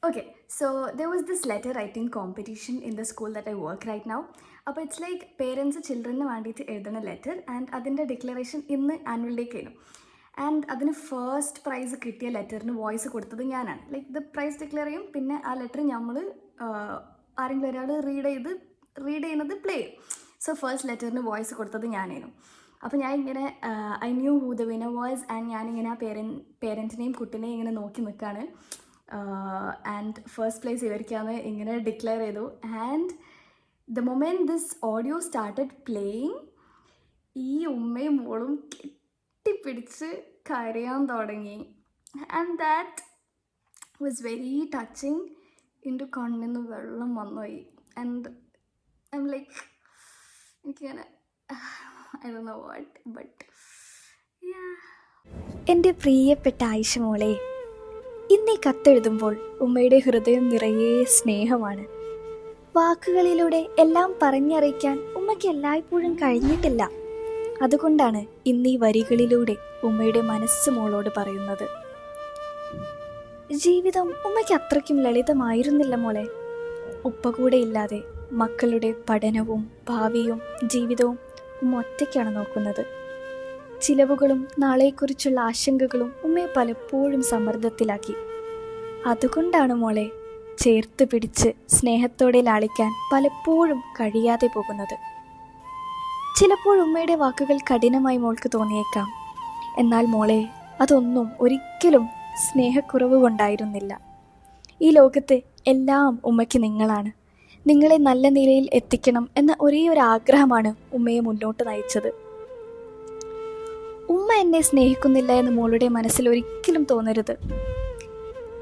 Okay, so there was this letter writing competition in the school that I work right now. അപ്പോൾ it's like parents ചിൽഡ്രന് വേണ്ടിയിട്ട് എഴുതുന്ന letter and അതിൻ്റെ declaration ഇന്ന് annual ഡേക്ക് ആയിരുന്നു. And അതിന് first prize കിട്ടിയ ലെറ്ററിന് voice കൊടുത്തത് ഞാനാണ്. ലൈക്ക് ദ പ്രൈസ് ഡിക്ലെയർ ചെയ്യും, പിന്നെ ആ ലെറ്റർ നമ്മൾ ആരെങ്കിലും ഒരാൾ റീഡ് ചെയ്യുന്നത് പ്ലേ ചെയ്യും. സോ ഫസ്റ്റ് ലെറ്ററിന് വോയിസ് കൊടുത്തത് ഞാനായിരുന്നു. അപ്പോൾ ഞാൻ ഇങ്ങനെ I new who the winner was and ഞാനിങ്ങനെ ആ പേരൻറ്റിനെയും കുട്ടിനെയും ഇങ്ങനെ നോക്കി നിൽക്കുകയാണ്. ആൻഡ് ഫസ്റ്റ് പ്ലേസ് ഇവർക്കാണ് ഇങ്ങനെ ഡിക്ലെയർ ചെയ്തു. And the moment this audio started playing, ഈ ഉമ്മയും മോളും കെട്ടിപ്പിടിച്ച് കരയാൻ തുടങ്ങി. And that was very touching. എൻ്റെ കണ്ണിൽ നിന്ന് വെള്ളം വന്നുപോയി. ആൻഡ് ഐ എം ലൈക്ക്, എനിക്കിങ്ങനെ I don't know what, but yeah. എൻ്റെ പ്രിയപ്പെട്ട ആയിഷ മോളെ, ഇന്നീ കത്തെഴുതുമ്പോൾ ഉമ്മയുടെ ഹൃദയം നിറയെ സ്നേഹമാണ്. വാക്കുകളിലൂടെ എല്ലാം പറഞ്ഞറിയിക്കാൻ ഉമ്മയ്ക്ക് എല്ലായ്പ്പോഴും കഴിഞ്ഞിട്ടില്ല. അതുകൊണ്ടാണ് ഇന്നീ വരികളിലൂടെ ഉമ്മയുടെ മനസ്സ് മോളോട് പറയുന്നത്. ജീവിതം ഉമ്മയ്ക്ക് അത്രയ്ക്കും ലളിതമായിരുന്നില്ല മോളെ. ഉപ്പ കൂടെ ഇല്ലാതെ മക്കളുടെ പഠനവും ഭാവിയും ജീവിതവും ഉമ്മ ഒറ്റയ്ക്കാണ് നോക്കുന്നത്. ചിലവുകളും നാളെക്കുറിച്ചുള്ള ആശങ്കകളും ഉമ്മയെ പലപ്പോഴും സമ്മർദ്ദത്തിലാക്കി. അതുകൊണ്ടാണ് മോളെ ചേർത്ത് പിടിച്ച് സ്നേഹത്തോടെ ലാളിക്കാൻ പലപ്പോഴും കഴിയാതെ പോകുന്നത്. ചിലപ്പോൾ ഉമ്മയുടെ വാക്കുകൾ കഠിനമായി മോൾക്ക് തോന്നിയേക്കാം. എന്നാൽ മോളെ, അതൊന്നും ഒരിക്കലും സ്നേഹക്കുറവ് കൊണ്ടായിരുന്നില്ല. ഈ ലോകത്ത് എല്ലാം ഉമ്മയ്ക്ക് നിങ്ങളാണ്. നിങ്ങളെ നല്ല നിലയിൽ എത്തിക്കണം എന്ന ഒരേ ഒരു ആഗ്രഹമാണ് ഉമ്മയെ മുന്നോട്ട് നയിച്ചത്. ഉമ്മ എന്നെ സ്നേഹിക്കുന്നില്ല എന്ന് മോളുടെ മനസ്സിൽ ഒരിക്കലും തോന്നരുത്.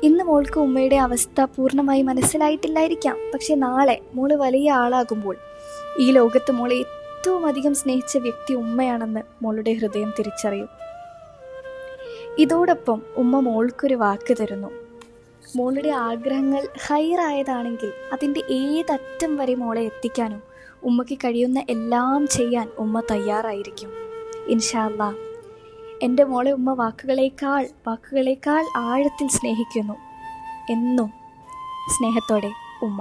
ഇന്ന് മോൾക്ക് ഉമ്മയുടെ അവസ്ഥ പൂർണ്ണമായി മനസ്സിലായിട്ടില്ലായിരിക്കാം. പക്ഷെ നാളെ മോള് വലിയ ആളാകുമ്പോൾ ഈ ലോകത്ത് മോളെ ഏറ്റവും അധികം സ്നേഹിച്ച വ്യക്തി ഉമ്മയാണെന്ന് മോളുടെ ഹൃദയം തിരിച്ചറിയും. ഇതോടൊപ്പം ഉമ്മ മോൾക്കൊരു വാക്ക് തരുന്നു. മോളുടെ ആഗ്രഹങ്ങൾ ഹൈറായതാണെങ്കിൽ അതിൻ്റെ ഏതറ്റം വരെ മോളെ എത്തിക്കാനും ഉമ്മയ്ക്ക് കഴിയുന്ന എല്ലാം ചെയ്യാൻ ഉമ്മ തയ്യാറായിരിക്കും. ഇൻഷാ അല്ലാഹ്. എൻ്റെ മോളെ ഉമ്മ വാക്കുകളേക്കാൾ ആഴത്തിൽ സ്നേഹിക്കുന്നു. എന്നും സ്നേഹത്തോടെ ഉമ്മ.